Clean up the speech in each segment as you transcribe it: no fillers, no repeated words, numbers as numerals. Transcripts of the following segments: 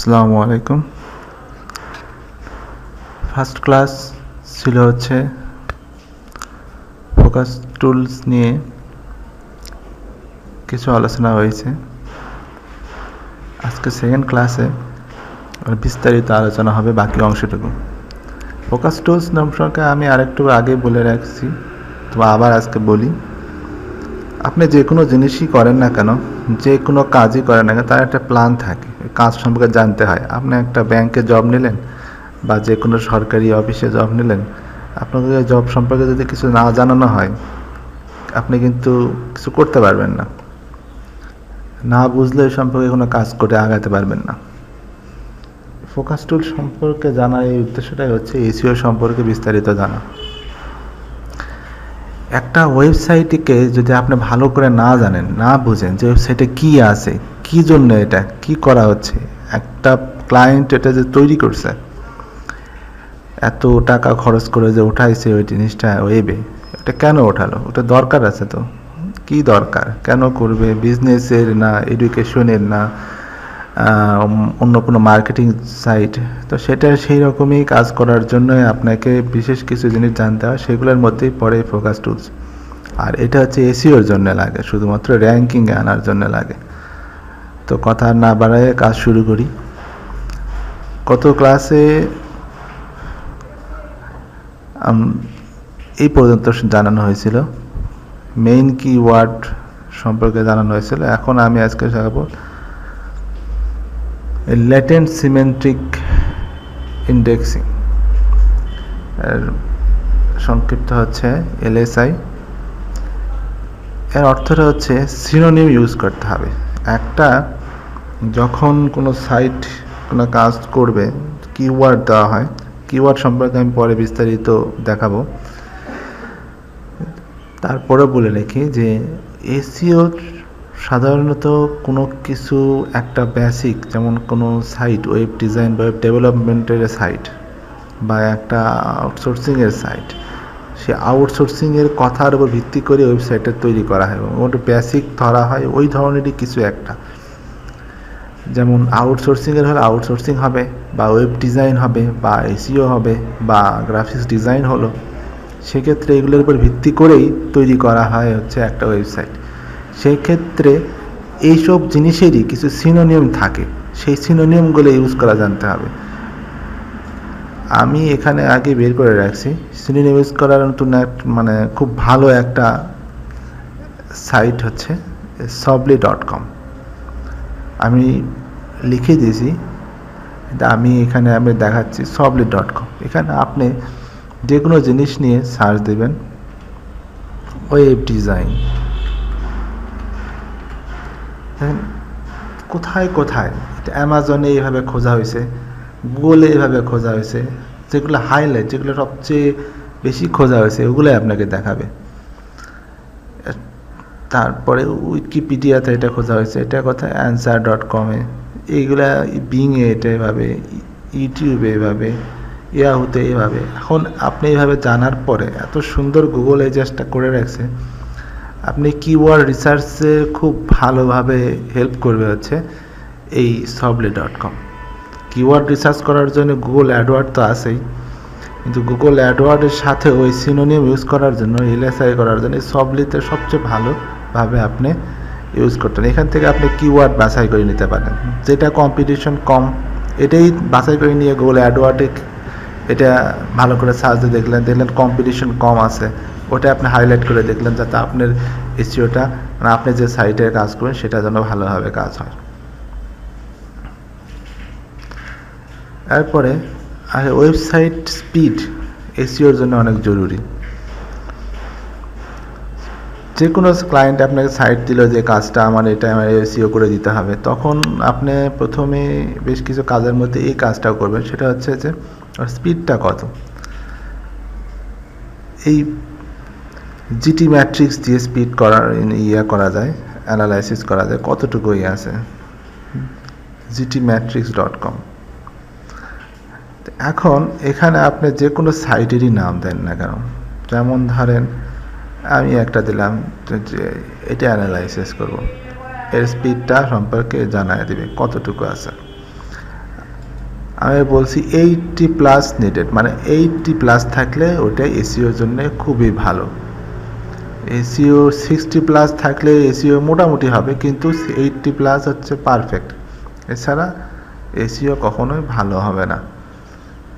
আসসালামু আলাইকুম। First class ছিল হচ্ছে ফোকাস টুলস নিয়ে কিছু আলোচনা হয়েছে। আজকে সেকেন্ড ক্লাসে বিস্তারিত আলোচনা হবে বাকি অংশটুকু। ফোকাস টুলস সম্পর্কে আমি আরেকটু আগে বলে রাখছি, তো আবার আজকে বলি। আপনি যে কোনো জিনিসই করেন না কেন, যে কোনো কাজই করেন না কেন, তার একটা প্ল্যান থাকে। কাজ সম্পর্কে জানতে হয়। আপনি একটা ব্যাংকে জব নিলেন বা যে কোনো সরকারি অফিসে জব নিলেন, আপনাকে জব সম্পর্কে যদি কিছু না জানানো হয়, আপনি কিন্তু কিছু করতে পারবেন না। না বুঝলে ওই সম্পর্কে কোনো কাজ করে আগাতে পারবেন না। ফোকাস টুল সম্পর্কে জানার এই উদ্দেশ্যটাই হচ্ছে এসইও সম্পর্কে বিস্তারিত জানা। একটা ওয়েবসাইটকে যদি আপনি ভালো করে না জানেন, না বুঝেন যে ওয়েবসাইটে কী আছে, কী জন্য এটা কি করা হচ্ছে, একটা ক্লায়েন্ট এটা যে তৈরি করছে, এত টাকা খরচ করে যে উঠাইছে ওই জিনিসটা ওয়েবে, এটা কেন ওঠালো, ওটা দরকার আছে তো, কি দরকার, কেন করবে, বিজনেসের না এডুকেশনের না অন্য কোনো মার্কেটিং সাইট, তো সেটা সেই রকমই কাজ করার জন্য আপনাকে বিশেষ কিছু জিনিস জানতে হয়। সেগুলোর মধ্যেই পড়ে ফোকাস টুলস। আর এটা হচ্ছে এসইওর জন্য লাগে, শুধুমাত্র র্যাঙ্কিংয়ে আনার জন্য লাগে। তো কথা না বাড়ায় কাজ শুরু করি। গত ক্লাসে এই পর্যন্ত জানানো হয়েছিল, মেইন কিওয়ার্ড সম্পর্কে জানানো হয়েছিল। এখন আমি আজকে দেখাবো ল্যাটেন্ট সিমেন্ট্রিক ইন্ডেক্সিং, এর সংক্ষিপ্ত হচ্ছে এলএসআই। এর অর্থটা হচ্ছে সিনোনিম ইউজ করতে হবে। একটা যখন কোনো সাইট কোনো কাজ করবে, কিওয়ার্ড দেওয়া হয়। কিওয়ার্ড সম্পর্কে আমি পরে বিস্তারিত দেখাবো। তারপরে বলে রাখি যে এসইও সাধারণত কোনো কিছু একটা বেসিক, যেমন কোনো সাইট, ওয়েব ডিজাইন বা ওয়েব ডেভেলপমেন্টের সাইট বা একটা আউটসোর্সিংয়ের সাইট, সে আউটসোর্সিংয়ের কথার উপর ভিত্তি করে ওয়েবসাইটটা তৈরি করা হয় এবং ওটা বেসিক ধরা হয় ওই ধরনেরই কিছু একটা। যেমন আউটসোর্সিংয়ের হলে আউটসোর্সিং হবে, বা ওয়েব ডিজাইন হবে, বা এসইও হবে, বা গ্রাফিক্স ডিজাইন হলো। সেক্ষেত্রে এগুলোর উপর ভিত্তি করেই তৈরি করা হয় হচ্ছে একটা ওয়েবসাইট। সেই ক্ষেত্রে এইসব জিনিসেরই কিছু সিনোনিম থাকে, সেই সিনোনিমগুলো ইউজ করা জানতে হবে। আমি এখানে আগে বের করে রাখছি। সিনোনিম ইউজ করার নতুন মানে খুব ভালো একটা সাইট হচ্ছে সবলি.com। আমি লিখে দিয়েছি, আমি এখানে দেখাচ্ছি সবলি.com। এখানে আপনি যে কোনো জিনিস নিয়ে সার্চ দেবেন, ওয়েব ডিজাইন, কোথায় কোথায়, অ্যামাজনে এইভাবে খোঁজা হয়েছে, গুগলে এইভাবে খোঁজা হয়েছে, যেগুলো হাইলাইট, যেগুলো সবচেয়ে বেশি খোঁজা হয়েছে ওগুলোই আপনাকে দেখাবে। তারপরে উইকিপিডিয়াতে এটা খোঁজা হয়েছে, এটা কোথায়, answer.com-এ, এইগুলা বিংয়ে এটা এভাবে, ইউটিউবে এভাবে, ইয়াহুতে এইভাবে। এখন আপনি এইভাবে জানার পরে এত সুন্দর গুগল এই চেষ্টা করে রাখছে, আপনি কিওয়ার্ড রিসার্চে খুব ভালোভাবে হেল্প করবে হচ্ছে এই সবলি.com। কিওয়ার্ড রিসার্চ করার জন্য গুগল অ্যাডওয়ার্ড তো আছেই, কিন্তু গুগল অ্যাডওয়ার্ডের সাথে ওই সিনোনিম ইউজ করার জন্য, এলএসআই করার জন্য সবলিতে সবচেয়ে ভালোভাবে আপনি ইউজ করতেন। এখান থেকে আপনি কিওয়ার্ড বাছাই করে নিতে পারেন, যেটা কম্পিটিশন কম, এটাই বাছাই করে নিয়ে গুগল অ্যাডওয়ার্ডে এটা ভালো করে সার্চ দেখলেন কম্পিটিশন কম আছে, ওটা আপনি হাইলাইট করে দেখলেন, যাতে আপনার এসইওটা, মানে আপনি যে সাইটে কাজ করবেন সেটা যেন ভালোভাবে কাজ হয়। এরপরে আর ওয়েবসাইট স্পিড এসইওর জন্য অনেক জরুরি। যে কোনো ক্লায়েন্ট আপনাকে সাইট দিল যে কাজটা আমার এসইও করে দিতে হবে, তখন আপনি প্রথমে বেশ কিছু কাজের মধ্যে এই কাজটাও করবেন, সেটা হচ্ছে যে স্পিডটা কত। এই জিটি ম্যাট্রিক্স দিয়ে স্পিড করা যায়, অ্যানালাইসিস করা যায় কতটুকু আছে, gtmatrix.com। এখন এখানে আপনি যে কোনো সাইটেরই নাম দেন না কেন, যেমন ধরেন আমি একটা দিলাম যে এটা অ্যানালাইসিস করব, এর স্পিডটা সম্পর্কে জানায় দিবে কতটুকু আছে। আমি বলছি 80+ নিডেড, মানে 80+ থাকলে ওটা এসিওর জন্য খুবই ভালো। এসিও 60+ থাকলে এসিও মোটামুটি হবে, কিন্তু 80+ হচ্ছে পারফেক্ট। এছাড়া এসিও কখনোই ভালো হবে না,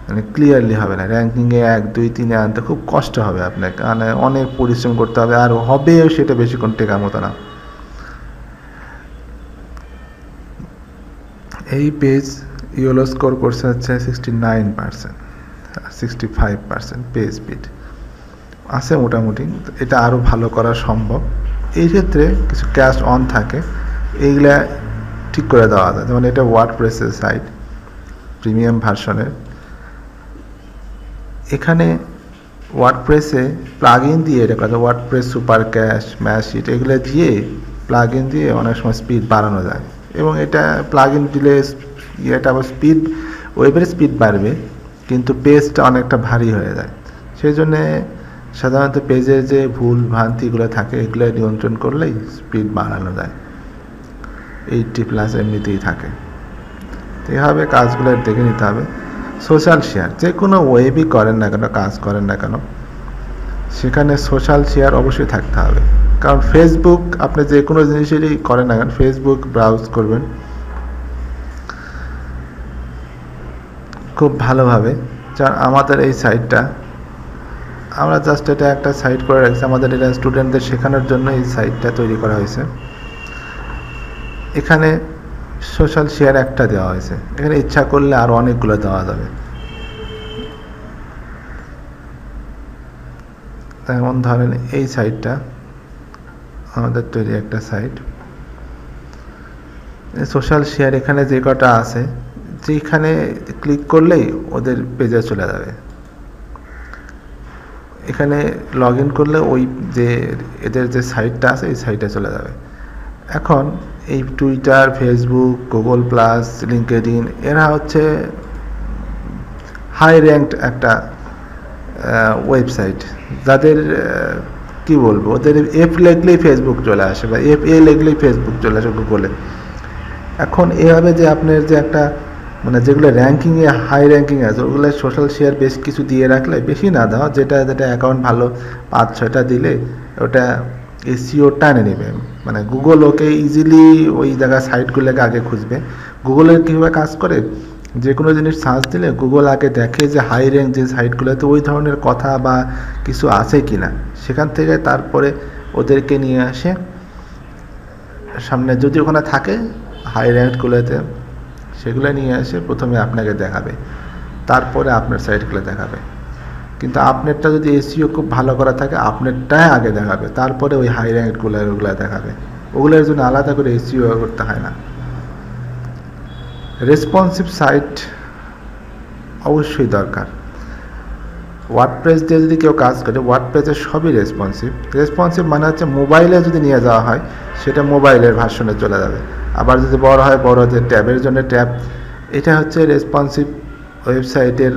মানে ক্লিয়ারলি হবে না। র্যাঙ্কিংয়ে 1 2 3 আনতে খুব কষ্ট হবে আপনাকে, মানে অনেক পরিশ্রম করতে হবে, আর হবেও সেটা বেশিক্ষণ টেকার মতো না। এই পেজ ইয়েলো স্কোর করছে হচ্ছে 69%, 65% পেজ স্পিড আছে মোটামুটি। এটা আরও ভালো করা সম্ভব। এই ক্ষেত্রে কিছু ক্যাশ অন থাকে, এইগুলা ঠিক করে দেওয়া যায়। যেমন এটা ওয়ার্ডপ্রেসের সাইট, প্রিমিয়াম ভার্সনের। এখানে ওয়ার্ডপ্রেসে প্লাগ ইন দিয়ে এটা করা যায়, ওয়ার্ডপ্রেস সুপার ক্যাশ, ম্যাশিট, এগুলো দিয়ে প্লাগ ইন দিয়ে অনেক সময় স্পিড বাড়ানো যায়। এবং এটা প্লাগ ইন দিলে এটা আবার স্পিড, ওয়েবের স্পিড বাড়বে, কিন্তু পেজটা অনেকটা ভারী হয়ে যায়। সেই জন্যে সাধারণত পেজের যে ভুল ভ্রান্তিগুলো থাকে এগুলো নিয়ন্ত্রণ করলেই স্পিড বাড়ানো যায়। 80+ এমনিতেই থাকে। তো এভাবে কাজগুলো দেখে নিতে হবে। সোশ্যাল শেয়ার, যে কোনো ওয়েবই করেন না কেন, কাজ করেন না কেন, সেখানে সোশ্যাল শেয়ার অবশ্যই থাকতে হবে। কারণ ফেসবুক, আপনি যে কোনো জিনিসেরই করেন না কেন, ফেসবুক ব্রাউজ করবেন খুব ভালোভাবে। আমাদের এই সাইটটা, আমরা জাস্ট এটা একটা সাইট করে রাখছি, আমাদের এটা স্টুডেন্টদের শেখানোর জন্য এই সাইটটা তৈরি করা হয়েছে। এখানে সোশ্যাল শেয়ার একটা দেওয়া হয়েছে, এখানে ইচ্ছা করলে আরও অনেকগুলো দেওয়া যাবে। যেমন ধরেন এই সাইটটা আমাদের তৈরি একটা সাইট, সোশ্যাল শেয়ার এখানে যে কটা আছে, যেখানে ক্লিক করলেই ওদের পেজে চলে যাবে। এখানে লগ ইন করলে ওই যে এদের যে সাইটটা আছে এই সাইটে চলে যাবে। এখন এই Twitter, Facebook, Google plus, LinkedIn, এরা হচ্ছে হাই র্যাঙ্কড একটা ওয়েবসাইট, যাদের কি বলবো, ওদের এফ লিখলেই ফেসবুক চলে আসে, বা FA লিখলেই ফেসবুক চলে আসে গুগলে। এখন এভাবে যে আপনার যে একটা, মানে যেগুলো র্যাঙ্কিংয়ে হাই র্যাঙ্কিং আছে ওগুলো সোশ্যাল শেয়ার বেশ কিছু দিয়ে রাখলে, বেশি না দাও, যেটা যেটা অ্যাকাউন্ট ভালো 5-6টা দিলে ওটা এসইও টানে নেবে। মানে গুগল ওকে ইজিলি ওই জায়গায় সাইটগুলোকে আগে খুঁজবে। গুগলের কীভাবে কাজ করে, যে কোনো জিনিস সার্চ দিলে গুগল আগে দেখে যে হাই র্যাঙ্ক যে সাইটগুলোতে ওই ধরনের কথা বা কিছু আছে কি না, সেখান থেকে তারপরে ওদেরকে নিয়ে আসে সামনে। যদি ওখানে থাকে হাই র্যাঙ্কগুলোতে, সেগুলো নিয়ে এসে প্রথমে আপনাকে দেখাবে, তারপরে আপনার সাইটগুলো দেখাবে। কিন্তু আপনারটা যদি এসইও খুব ভালো করা থাকে, আপনারটাই আগে দেখাবে, তারপরে ওই হাই র্যাঙ্কগুলো ওগুলো দেখাবে। ওগুলোর জন্য আলাদা করে এসইও করতে হয় না। রেসপন্সিভ সাইট অবশ্যই দরকার। ওয়ার্ডপ্রেস দিয়ে যদি কেউ কাজ করে, ওয়ার্ডপ্রেসের সবই রেসপন্সিভ। রেসপন্সিভ মানে হচ্ছে মোবাইলে যদি নিয়ে যাওয়া হয় সেটা মোবাইলের ভার্সনে চলে যাবে, আবার যদি বড় হয় বড়, যে ট্যাবের জন্য ট্যাব। এটা হচ্ছে রেসপন্সিভ ওয়েবসাইটের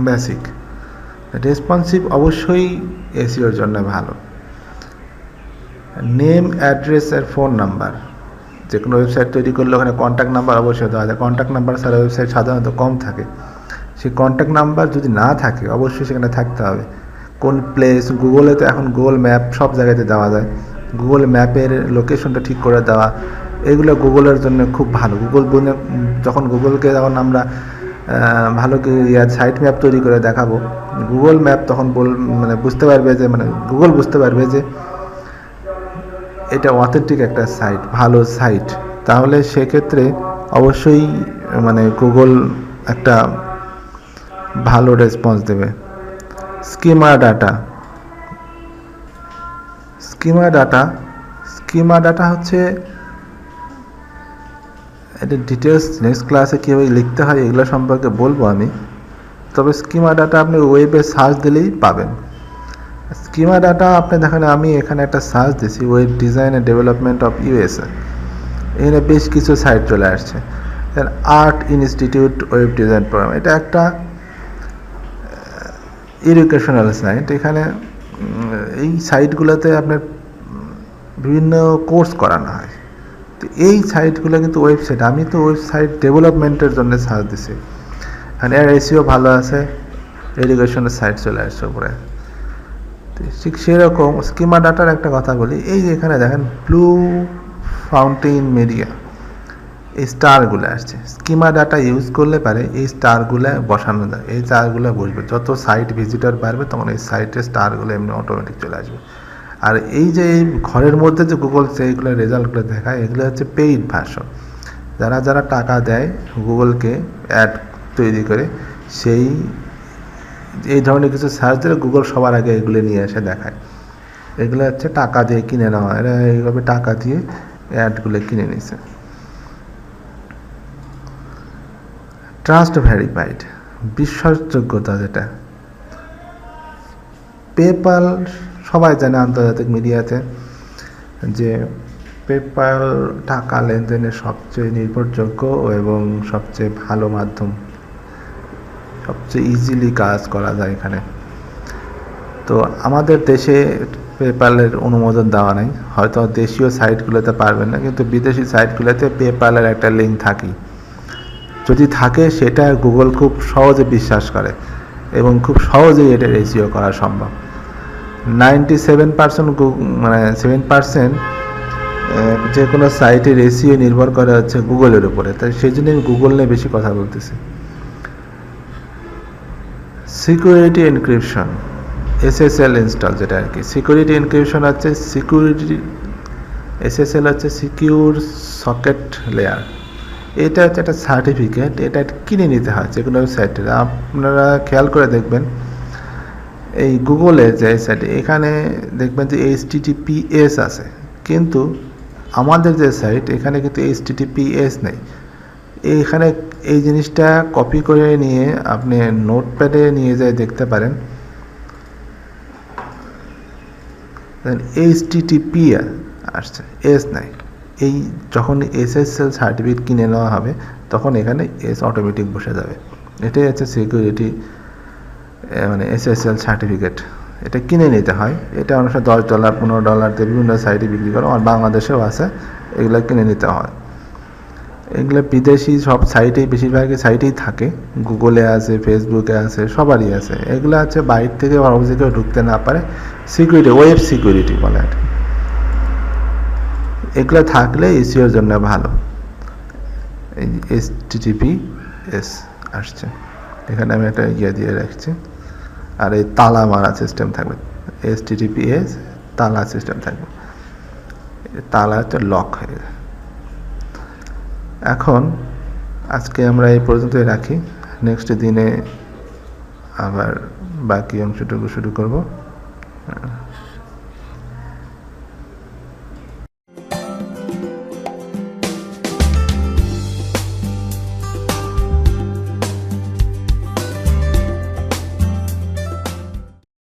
বেসিক। রেসপন্সিভ অবশ্যই এসইওর জন্য ভালো। নেম, অ্যাড্রেস আর ফোন নাম্বার, যে কোনো ওয়েবসাইট তৈরি করলে ওখানে কন্ট্যাক্ট নাম্বার অবশ্যই দেওয়া যায়। কন্ট্যাক্ট নাম্বার ছাড়া ওয়েবসাইট সাধারণত কম থাকে। সেই কন্ট্যাক্ট নাম্বার যদি না থাকে, অবশ্যই সেখানে থাকতে হবে। কোন প্লেস, গুগলে তো এখন গুগল ম্যাপ সব জায়গাতে দেওয়া যায়, গুগল ম্যাপের লোকেশনটা ঠিক করে দেওয়া, এগুলো গুগলের জন্য খুব ভালো। গুগল যখন গুগলকে যখন আমরা ভালো সাইট ম্যাপ তৈরি করে দেখাবো, গুগল ম্যাপ তখন মানে বুঝতে পারবে যে, মানে গুগল বুঝতে পারবে যে এটা অথেন্টিক একটা সাইট, ভালো সাইট। তাহলে সেক্ষেত্রে অবশ্যই মানে গুগল একটা ভালো রেসপন্স দেবে। স্কিমা ডাটা, স্কিমা ডাটা হচ্ছে, এটা ডিটেলস নেক্সট ক্লাসে কীভাবে লিখতে হয় এগুলো সম্পর্কে বলবো আমি। তবে স্কিমা ডাটা আপনি ওয়েবে সার্চ দিলেই পাবেন। স্কিমা ডাটা আপনি দেখেন, আমি এখানে একটা সার্চ দিছি, web design and development of USA, এখানে বেশ কিছু সাইট চলে আসছে। Art institute web design program, এটা একটা এডুকেশনাল সাইট। এখানে এই সাইটগুলোতে আপনার বিভিন্ন কোর্স করানো হয়, তো এই সাইটগুলো কিন্তু ওয়েবসাইট, আমি তো ওয়েবসাইট ডেভেলপমেন্টের জন্য সার্চ দিছি, আর এর এসইও ভালো আছে, এডুকেশনের সাইট চলে আসছে উপরে। ঠিক সেরকম স্কিমা ডাটার একটা কথা বলি, এই যে এখানে দেখেন ব্লু ফাউন্টেন মিডিয়া, এই স্টারগুলো আসছে, স্কিমা ডাটা ইউজ করলে পারে এই স্টারগুলো বসানো যায়, এই স্টারগুলো বসবে, যত সাইট ভিজিটর বাড়বে তখন এই সাইটের স্টারগুলো এমনি অটোমেটিক চলে আসবে। আর এই যে এই ঘরের মধ্যে যে গুগল সেইগুলো রেজাল্টগুলো দেখায়, এগুলো হচ্ছে পেইড ভার্সন, যারা যারা টাকা দেয় গুগলকে অ্যাড তৈরি করে, সেই এই ধরনের কিছু সার্চ দিলে গুগল সবার আগে এগুলো নিয়ে এসে দেখায়। এগুলো হচ্ছে টাকা দিয়ে কিনে নেওয়া, এরা এইভাবে টাকা দিয়ে অ্যাডগুলো কিনে নিছে। ট্রাস্ট ভেরিফাইড, বিশ্বাসযোগ্যতা যেটা, পেপ্যাল সবাই জানে আন্তর্জাতিক মিডিয়াতে যে পেপ্যাল টাকা লেনদেনের সবচেয়ে নির্ভরযোগ্য এবং সবচেয়ে ভালো মাধ্যম, সবচেয়ে ইজিলি কাজ করা যায় এখানে। তো আমাদের দেশে পেপ্যালের অনুমোদন দেওয়া নেই, হয়তো দেশীয় সাইটগুলোতে পারবেন না, কিন্তু বিদেশি সাইটগুলোতে পেপ্যালের একটা লিঙ্ক থাকেই, যদি থাকে সেটা গুগল খুব সহজে বিশ্বাস করে এবং খুব সহজেই এটার এসইও করা সম্ভব। 97% মানে 7% যে কোনো সাইটের এসইও নির্ভর করে হচ্ছে গুগলের উপরে, তাই সেই জন্য আমি গুগল নিয়ে বেশি কথা বলতেছি। সিকিউরিটি এনক্রিপশন, এসএসএল ইনস্টল, যেটা আর কি সিকিউরিটি এনক্রিপশন হচ্ছে সিকিউরিটি, এসএসএল হচ্ছে সিকিউর সকেট লেয়ার। এটা হচ্ছে একটা সার্টিফিকেট, এটা কিনে নিতে হয় যে কোনো ওয়েবসাইটে। আপনারা খেয়াল করে দেখবেন এই গুগলের যে সাইট, এখানে দেখবেন যে HTTPS আছে, কিন্তু আমাদের যে সাইট এখানে কিন্তু HTTPS নেই। এইখানে এই জিনিসটা কপি করে নিয়ে আপনি নোটপ্যাডে নিয়ে যেয়ে দেখতে পারেন, HTTP আসছে, এস নাই। এই যখন SSL সার্টিফিকেট কিনে নেওয়া হবে তখন এখানে এস অটোমেটিক বসে যাবে। এটাই হচ্ছে সিকিউরিটি, মানে SSL সার্টিফিকেট। এটা কিনে নিতে হয়, এটা অনেক $10 $15 দিয়ে বিভিন্ন সাইটে বিক্রি করে, আর বাংলাদেশেও আছে, এগুলো কিনে নিতে হয়। এগুলো বিদেশি সব সাইটেই, বেশিরভাগই সাইটেই থাকে, গুগলে আছে, ফেসবুকে আছে, সবারই আছে। এগুলো হচ্ছে বাইরে থেকে অবশ্যই কেউ ঢুকতে না পারে, সিকিউরিটি, ওয়েব সিকিউরিটি বলে এটা। এগুলো থাকলে এসইওর জন্য ভালো। এই HTTPS আসছে, এখানে আমি একটা দিয়ে রাখছি, আর এই তালা মারা সিস্টেম থাকবে, HTTPS তালা সিস্টেম থাকবে, তালা হচ্ছে লক হয়ে যায়। এখন আজকে আমরা এই পর্যন্তই রাখি, নেক্সট দিনে আবার বাকি অংশটুকু শুরু করব।